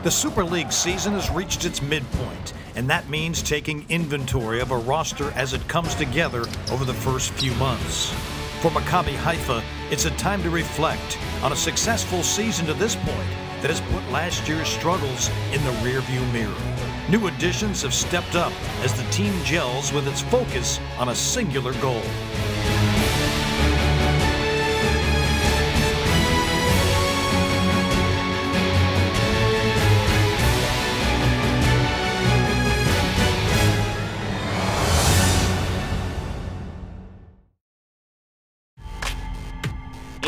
The Super League season has reached its midpoint, and that means taking inventory of a roster as it comes together over the first few months. For Maccabi Haifa, it's a time to reflect on a successful season to this point that has put last year's struggles in the rearview mirror. New additions have stepped up as the team gels with its focus on a singular goal.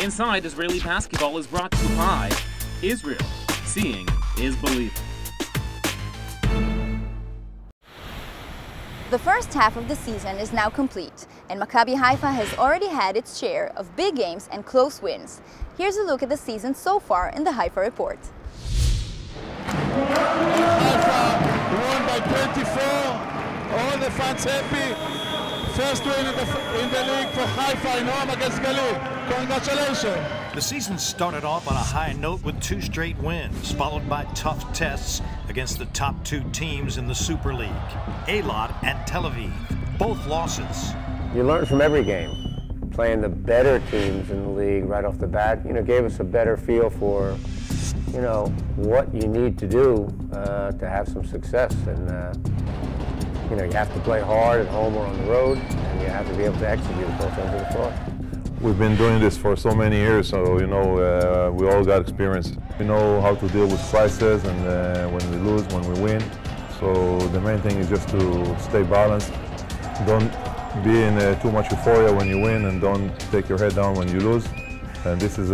Inside Israeli Basketball is brought to you by Israel. Seeing is believing. The first half of the season is now complete, and Maccabi Haifa has already had its share of big games and close wins. Here's a look at the season so far in the Haifa Report. Haifa won by 24. All the fans happy. First win in the league for Haifa in home against Galil. Congratulations. The season started off on a high note with 2 straight wins, followed by tough tests against the top 2 teams in the Super League, Eilat and Tel Aviv, both losses. You learn from every game. Playing the better teams in the league right off the bat, gave us a better feel for, what you need to do to have some success. And, you have to play hard at home or on the road, and you have to be able to execute both ends of the floor. We've been doing this for so many years, so we all got experience. We know how to deal with crises, and when we lose, when we win. So the main thing is just to stay balanced. Don't be in too much euphoria when you win, and don't take your head down when you lose. And this is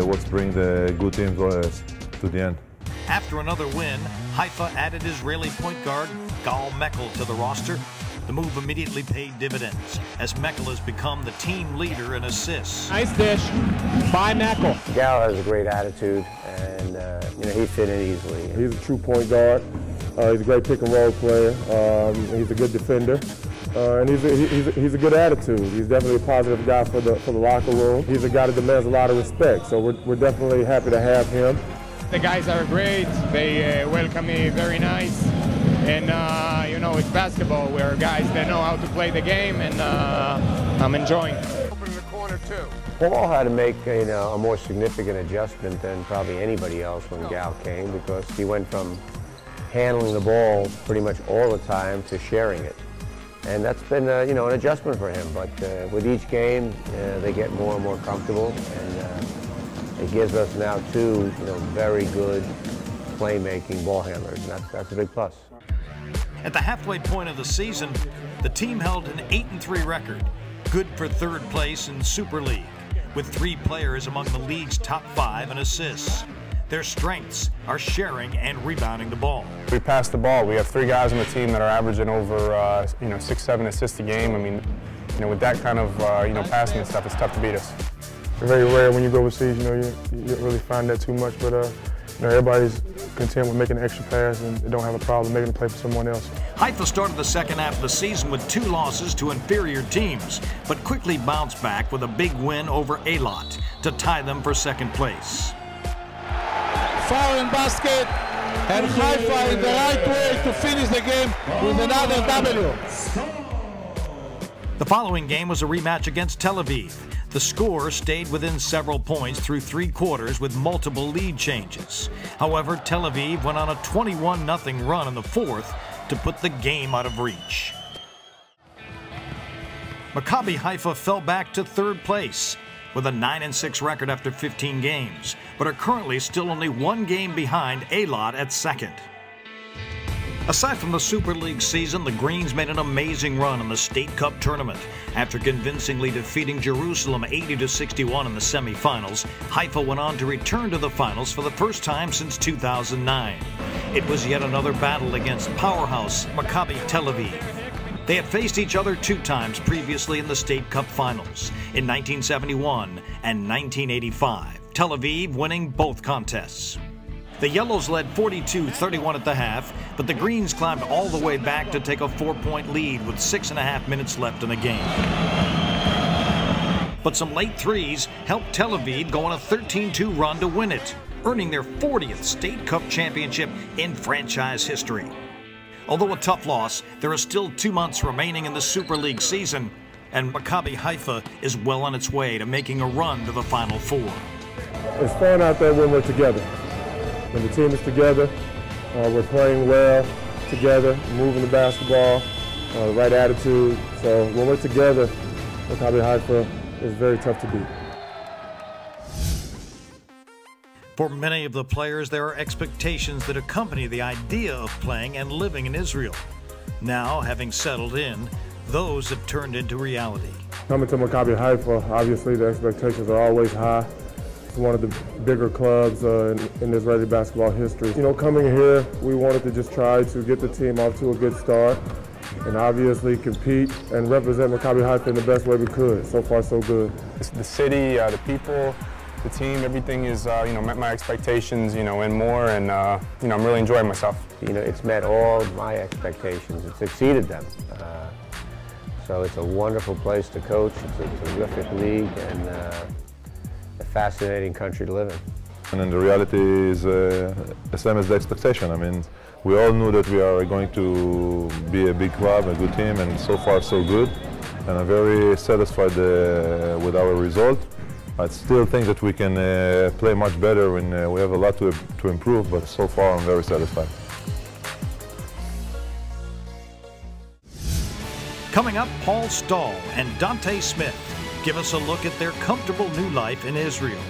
what's bring the good teams to the end. After another win, Haifa added Israeli point guard Gal Meckel to the roster. The move immediately paid dividends, as Meckel has become the team leader in assists. Nice dish by Meckel. Gal has a great attitude, and he fit in easily. He's a true point guard. He's a great pick and roll player. He's a good defender, and he's a good attitude. He's definitely a positive guy for the locker room. He's a guy that demands a lot of respect, so we're definitely happy to have him. The guys are great. They welcome me very nice. And, it's basketball where guys, they know how to play the game, and I'm enjoying it. Open in the corner, too. Paul had to make a more significant adjustment than probably anybody else when Gal came, because he went from handling the ball pretty much all the time to sharing it. And that's been, an adjustment for him. But with each game, they get more and more comfortable, and it gives us now 2, very good playmaking ball handlers, and that's a big plus. At the halfway point of the season, the team held an 8-3 record, good for 3rd place in Super League, with 3 players among the league's top 5 in assists. Their strengths are sharing and rebounding the ball. We pass the ball. We have 3 guys on the team that are averaging over 6-7 assists a game. I mean, with that kind of passing and stuff, it's tough to beat us. Very rare when you go overseas, you don't really find that too much, but everybody's content with making an extra pass, and they don't have a problem making a play for someone else. Haifa started the second half of the season with 2 losses to inferior teams, but quickly bounced back with a big win over Eilat to tie them for 2nd place. Foul and basket, and Haifa in the right way to finish the game with another W. The following game was a rematch against Tel Aviv. The score stayed within several points through 3 quarters with multiple lead changes. However, Tel Aviv went on a 21-0 run in the 4th to put the game out of reach. Maccabi Haifa fell back to 3rd place with a 9-6 record after 15 games, but are currently still only 1 game behind Eilat at 2nd. Aside from the Super League season, the Greens made an amazing run in the State Cup tournament. After convincingly defeating Jerusalem 80-61 in the semifinals, Haifa went on to return to the finals for the first time since 2009. It was yet another battle against powerhouse Maccabi Tel Aviv. They had faced each other 2 times previously in the State Cup finals, in 1971 and 1985, Tel Aviv winning both contests. The Yellows led 42-31 at the half, but the Greens climbed all the way back to take a 4-point lead with 6.5 minutes left in the game. But some late threes helped Tel Aviv go on a 13-2 run to win it. earning their 40th State Cup championship in franchise history. Although a tough loss, there are still 2 months remaining in the Super League season, and Maccabi Haifa is well on its way to making a run to the Final Four. It's fun out there when we're together. When the team is together, we're playing well together, moving the basketball, the right attitude. So when we're together, Maccabi Haifa is very tough to beat. For many of the players, there are expectations that accompany the idea of playing and living in Israel. Now, having settled in, those have turned into reality. Coming to Maccabi Haifa, obviously the expectations are always high. It's one of the bigger clubs in Israeli basketball history. You know, coming here, we wanted to just try to get the team off to a good start and obviously compete and represent Maccabi Haifa in the best way we could. So far, so good. The city, the people, the team, everything is, met my expectations, and more, and, I'm really enjoying myself. It's met all my expectations. It's exceeded them. So it's a wonderful place to coach. It's a terrific league and a fascinating country to live in. And then the reality is the same as the expectation. I mean, we all knew that we are going to be a big club, a good team, and so far so good. And I'm very satisfied with our result. I still think that we can play much better, and we have a lot to improve, but so far I'm very satisfied. Coming up, Paul Stahl and Donta Smith give us a look at their comfortable new life in Israel.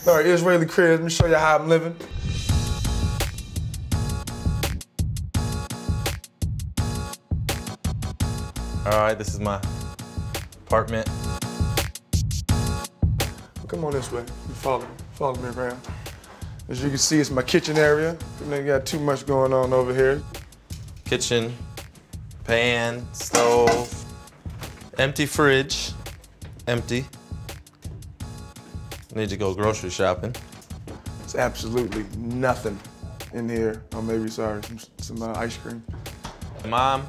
All right, Israeli crib, let me show you how I'm living. All right, this is my apartment. Come on this way, you follow me around. As you can see, it's my kitchen area. They got too much going on over here. Kitchen, pan, stove, empty fridge, empty. Need to go grocery shopping. It's absolutely nothing in here. Oh, maybe, sorry, some ice cream. Mom,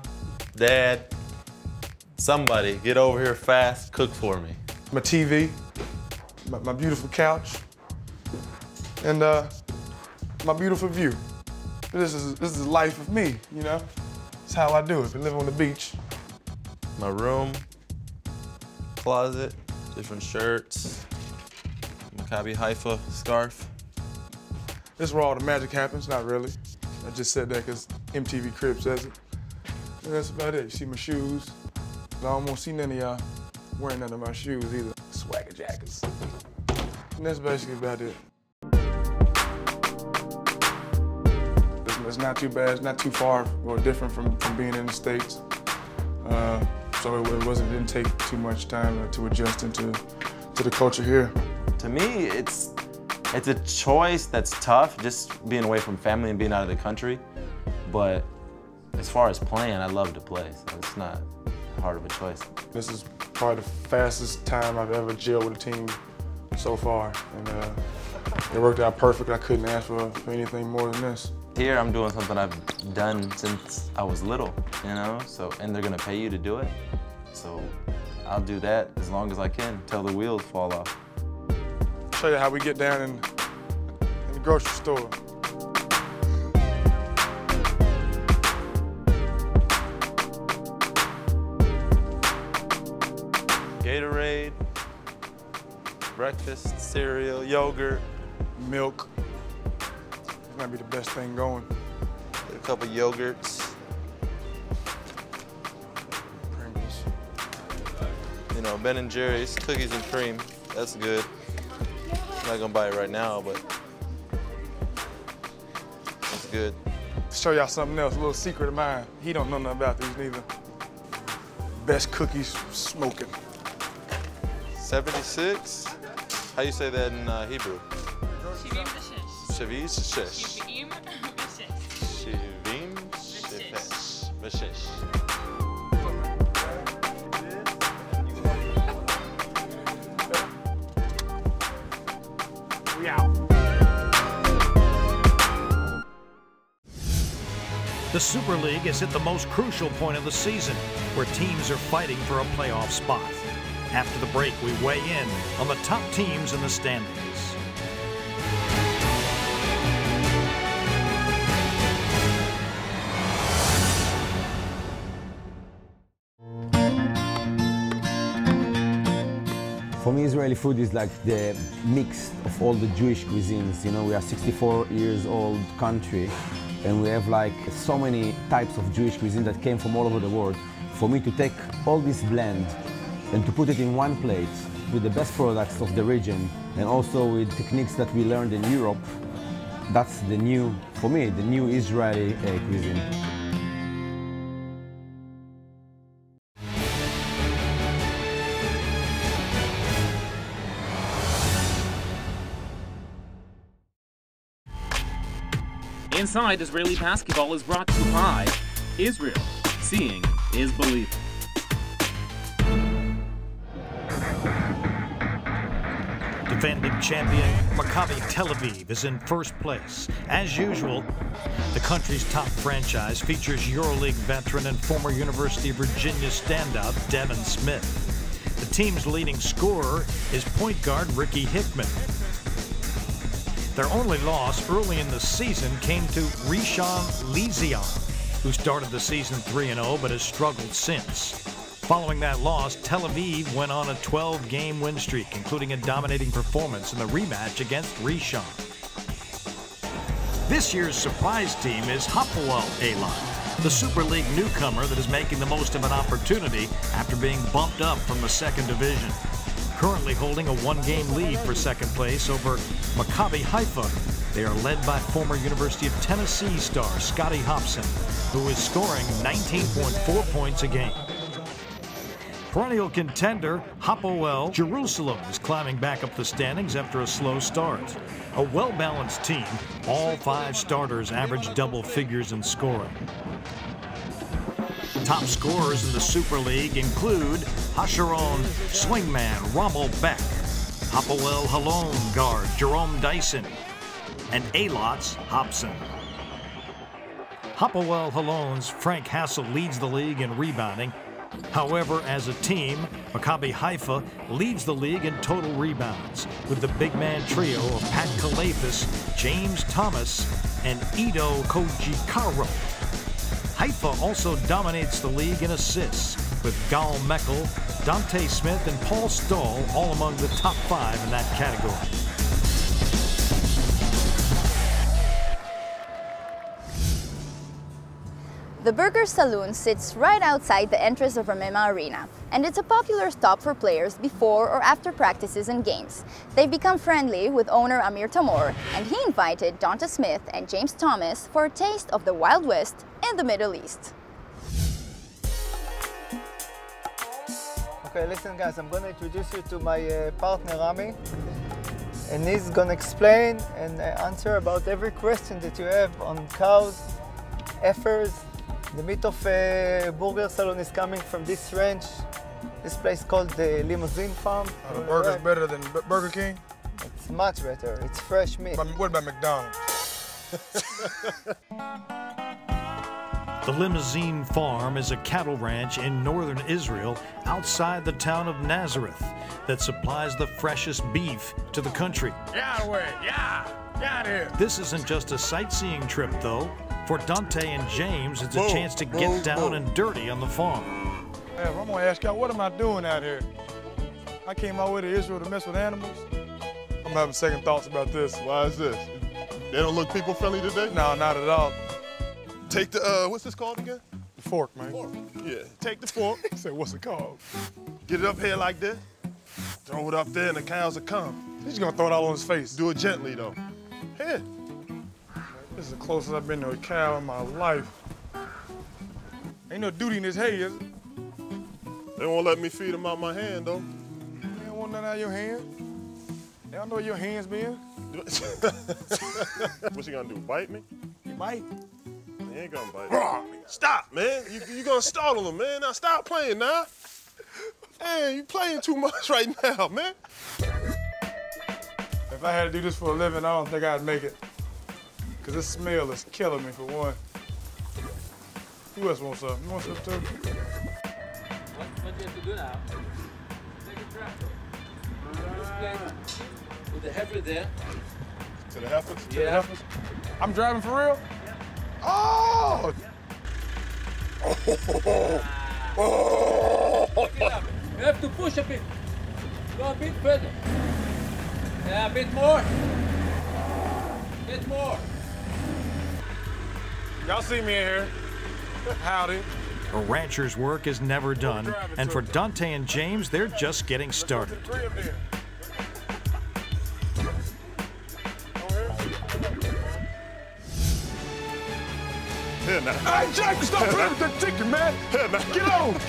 Dad, somebody get over here fast, cook for me. My TV, my beautiful couch, and my beautiful view. This is the life of me, It's how I do it. I live on the beach. My room, closet, different shirts, Maccabi Haifa scarf. This is where all the magic happens, not really. I just said that because MTV Crib says it. And that's about it. You see my shoes. I don't want to see none of y'all wearing none of my shoes either. Swagger jackets. And that's basically about it. It's not too bad, it's not too far or different from being in the States. So it didn't take too much time to adjust into the culture here. To me, it's a choice that's tough, just being away from family and being out of the country. But as far as playing, I love to play, so it's not hard of a choice. This is probably the fastest time I've ever gelled with a team so far. And it worked out perfect. I couldn't ask for anything more than this. Here, I'm doing something I've done since I was little, and they're gonna pay you to do it. So I'll do that as long as I can, till the wheels fall off. Show you how we get down in the grocery store. Gatorade, breakfast, cereal, yogurt, milk. Might be the best thing going. Get a couple yogurts. Pringles. You know, Ben & Jerry's, cookies and cream. That's good. I'm not gonna buy it right now, but it's good. Show y'all something else, a little secret of mine. He don't know nothing about these neither. Best cookies smoking. 76. How you say that in Hebrew? Shivim Shesh. Shivim Shesh. We out. The Super League is at the most crucial point of the season, where teams are fighting for a playoff spot. After the break, we weigh in on the top teams in the standings. For me, Israeli food is like the mix of all the Jewish cuisines. You know, we are a 64 years old country, and we have like so many types of Jewish cuisine that came from all over the world. For me to take all this blend and to put it in one plate with the best products of the region, and also with techniques that we learned in Europe, that's the new, for me, the new Israeli cuisine. Inside Israeli basketball is brought to you by Israel. Seeing is believing. Defending champion Maccabi Tel Aviv is in first place. As usual, the country's top franchise features EuroLeague veteran and former University of Virginia standout Devin Smith. The team's leading scorer is point guard Ricky Hickman. Their only loss early in the season came to Rishon LeZion, who started the season 3-0 but has struggled since. Following that loss, Tel Aviv went on a 12-game win streak, including a dominating performance in the rematch against Rishon. This year's surprise team is Hapoel Eilat, the Super League newcomer that is making the most of an opportunity after being bumped up from the second division. Currently holding a one-game lead for second place over Maccabi Haifa. They are led by former University of Tennessee star Scottie Hopson, who is scoring 19.4 points a game. Perennial contender Hapoel Jerusalem is climbing back up the standings after a slow start. A well-balanced team, all 5 starters average double figures in scoring. Top scorers in the Super League include Hasharon swingman Rommel Beck, Hapoel Holon guard Jerome Dyson, and Eilat's Hopson. Hapoel Holon's Frank Hassel leads the league in rebounding. However, as a team, Maccabi Haifa leads the league in total rebounds, with the big man trio of Pat Calathes, James Thomas, and Ido Kojikaro. Haifa also dominates the league in assists, with Gal Meckel, Donta Smith, and Paul Stahl all among the top 5 in that category. The Burger Saloon sits right outside the entrance of Ramema Arena, and it's a popular stop for players before or after practices and games. They've become friendly with owner Amir Tamor, and he invited Donta Smith and James Thomas for a taste of the Wild West in the Middle East. Okay, listen guys, I'm going to introduce you to my partner Rami, and he's going to explain and answer about every question that you have on cows, heifers. The meat of Burger Saloon is coming from this ranch, this place called the Limousine Farm. Are the burgers better than Burger King? It's much better. It's fresh meat. But what about McDonald's? The Limousine Farm is a cattle ranch in northern Israel outside the town of Nazareth that supplies the freshest beef to the country. Get out of the way, yeah! Get out of here! This isn't just a sightseeing trip, though. For Donta and James, it's a chance to get down and dirty on the farm. Hey, I'm gonna ask y'all, what am I doing out here? I came all the way to Israel to mess with animals. I'm having second thoughts about this. Why is this? They don't look people friendly today? No, not at all. Take the, what's this called again? The fork, man. Fork. Yeah, take the fork. I said, what's it called? Get it up here like this. Throw it up there and the cows will come. He's gonna throw it all on his face. Do it gently though. Here. This is the closest I've been to a cow in my life. Ain't no duty in his hay, is it? They won't let me feed them out my hand though. You don't want nothing out of your hand. They don't know where your hands been. What's he gonna do, bite me? He might. He ain't gonna bite me. Stop, man. You gonna startle him, man. Now stop playing now. Man, you playing too much right now, man. If I had to do this for a living, I don't think I'd make it. Cause this smell is killing me for one. Who else wants some? You want some too? What do you have to do now? Take a tractor. With the heifer there. To the heifers? Yeah. To the heifers? I'm driving for real? Yeah. Oh! Pick it up. You have to push a bit. Go a bit further. Yeah, a bit more. A bit more. Y'all see me in here. Howdy. A rancher's work is never done, and for Donta and James, they're just getting started. Here now. Hey, Jack, stop playing with that chicken, man. Here now. Get on.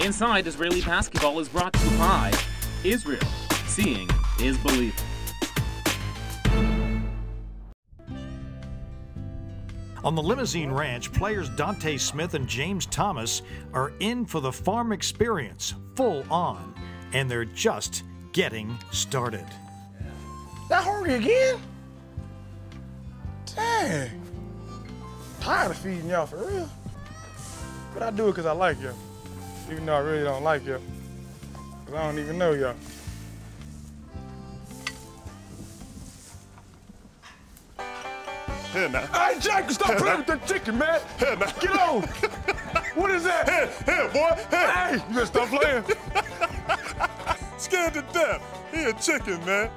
Inside Israeli basketball is brought to you by Israel. Seeing is believing. On the Limousine Ranch, players Donta Smith and James Thomas are in for the farm experience, full on, and they're just getting started. That hungry again? Dang. Tired of feeding y'all for real. But I do it because I like y'all. Even though I really don't like y'all. Because I don't even know y'all. Here now. Hey, Jack, stop playing with that chicken, man. Here now. Get on. What is that? Here, boy. Here. Hey, you better stop playing. Scared to death. He a chicken, man.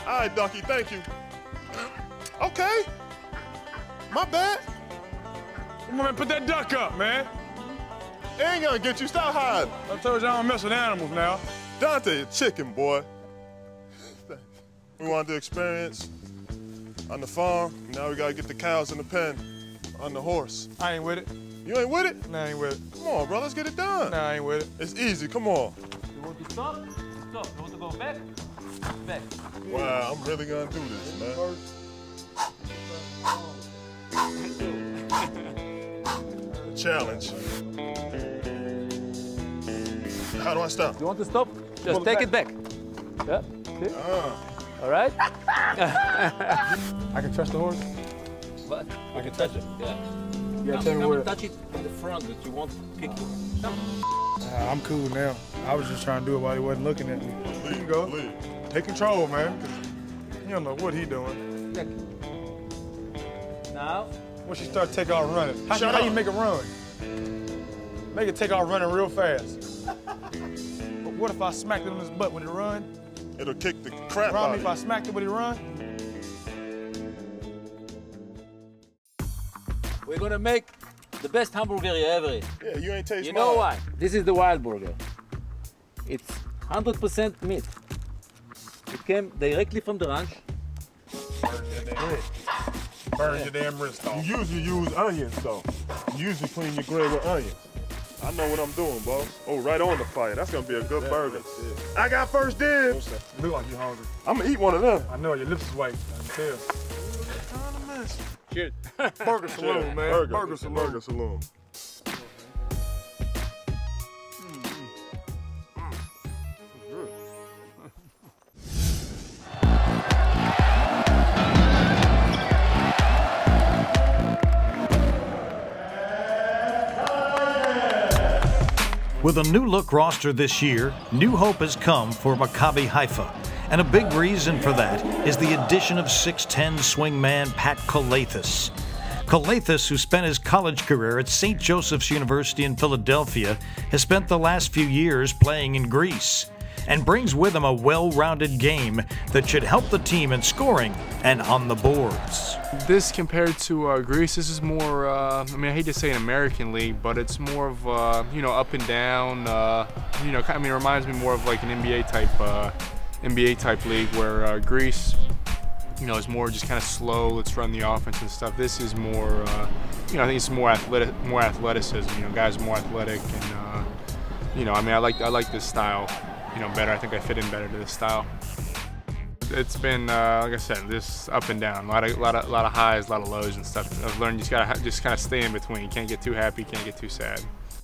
All right, Ducky, thank you. Okay. My bad. Come on, man, put that duck up, man. It ain't gonna get you. Stop hiding. I told you I don't mess with animals now. Donta, a chicken, boy. We wanted the experience on the farm. Now we gotta get the cows in the pen on the horse. I ain't with it. You ain't with it? Nah, I ain't with it. Come on, bro, let's get it done. Nah, I ain't with it. It's easy, come on. You want to stop? Stop. You want to go back? Back. Wow, I'm really gonna do this, man. Challenge. How do I stop? You want to stop? Just take it back. Yeah. Okay. All right. I can trust the horse? What? I can touch it. Yeah. You gotta tell me Come where. and touch it in the front that you want to kick you. Come. I'm cool now. I was just trying to do it while he wasn't looking at me. There you go. Leave. Take control, man. You don't know what he doing. Check. Now. Once you start take off running, how you make it run? Make it take off running real fast. But what if I smacked it on his butt when it run? It'll kick the crap Rob out me of if you. I smacked it when it run? We're gonna make the best hamburger you ever eat. Yeah, you ain't taste You know why? This is the wild burger. It's 100% meat. It came directly from the ranch. Burn your damn wrist off. You usually use onions, though. You usually clean your grill with onions. I know what I'm doing, boss. Oh, right on the fire. That's gonna be a good burger. I got first dibs. You look like you're hungry. I'm gonna eat one of them. I know, your lips is white. I can tell. Cheers. Burger Saloon, man. Burger Saloon. Burger Saloon. With a new look roster this year, new hope has come for Maccabi Haifa. And a big reason for that is the addition of 6'10 swingman Pat Calathes. Calathes, who spent his college career at St. Joseph's University in Philadelphia, has spent the last few years playing in Greece and brings with him a well-rounded game that should help the team in scoring and on the boards. This compared to Greece, this is more, I mean, I hate to say an American league, but it's more of, you know, up and down, you know, I mean, it reminds me more of like an NBA type league where Greece, you know, is more just kind of slow, let's run the offense and stuff. This is more, you know, I think it's more athleticism, you know, guys are more athletic and, you know, I mean, I like this style, you know, better. I think I fit in better to this style. It's been, like I said, this up and down, a lot of highs, a lot of lows and stuff. I've learned you just gotta just kind of stay in between. You can't get too happy, you can't get too sad.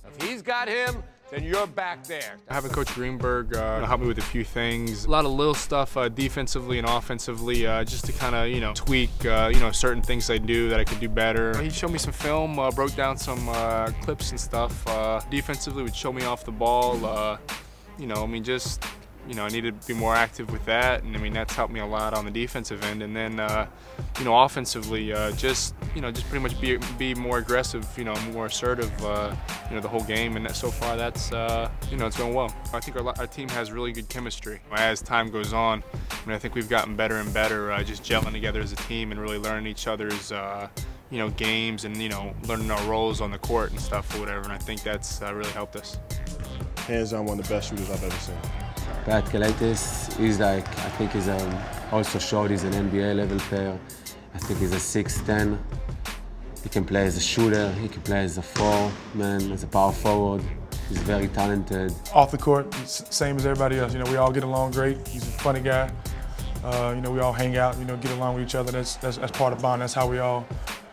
If he's got him, then you're back there. Having Coach Greenberg help me with a few things, a lot of little stuff defensively and offensively, just to kind of, you know, tweak, you know, certain things I do that I could do better. He showed me some film, broke down some clips and stuff. Defensively would show me off the ball. You know, I mean, just, you know, I needed to be more active with that, and I mean, that's helped me a lot on the defensive end. And then, you know, offensively, just, you know, just pretty much be more aggressive, you know, more assertive, you know, the whole game. And so far, that's, you know, it's going well. I think our team has really good chemistry. As time goes on, I mean, I think we've gotten better and better, just gelling together as a team and really learning each other's, you know, games and, you know, learning our roles on the court and stuff or whatever. And I think that's really helped us. Hands down, one of the best shooters I've ever seen. Pat Calathes is like, I think he's also showed he's an NBA level player. I think he's a 6'10". He can play as a shooter, he can play as a 4-man, as a power forward. He's very talented. Off the court, same as everybody else. You know, we all get along great. He's a funny guy. You know, we all hang out, you know, get along with each other. That's part of bond. That's how we all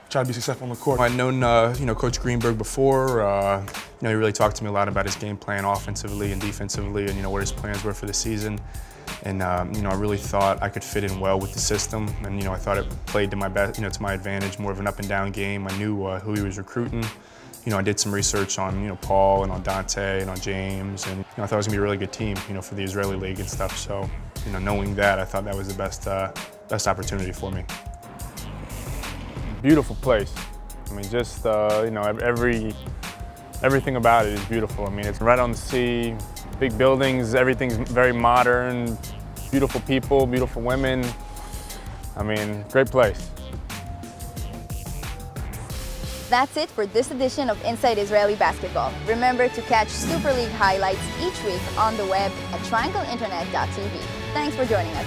try to be successful on the court. I'd known, you know, Coach Greenberg before. You know, he really talked to me a lot about his game plan offensively and defensively, and you know what his plans were for the season. And you know, I really thought I could fit in well with the system, and you know, I thought it played to my best, you know, to my advantage, more of an up and down game. I knew who he was recruiting. You know, I did some research on, you know, Paul and on Donta and on James, and you know, I thought it was gonna be a really good team, you know, for the Israeli league and stuff. So, you know, knowing that, I thought that was the best opportunity for me. Beautiful place. I mean, just, you know, everything about it is beautiful. I mean, it's right on the sea, big buildings, everything's very modern, beautiful people, beautiful women. I mean, great place. That's it for this edition of Inside Israeli Basketball. Remember to catch Super League highlights each week on the web at triangleinternet.tv. Thanks for joining us.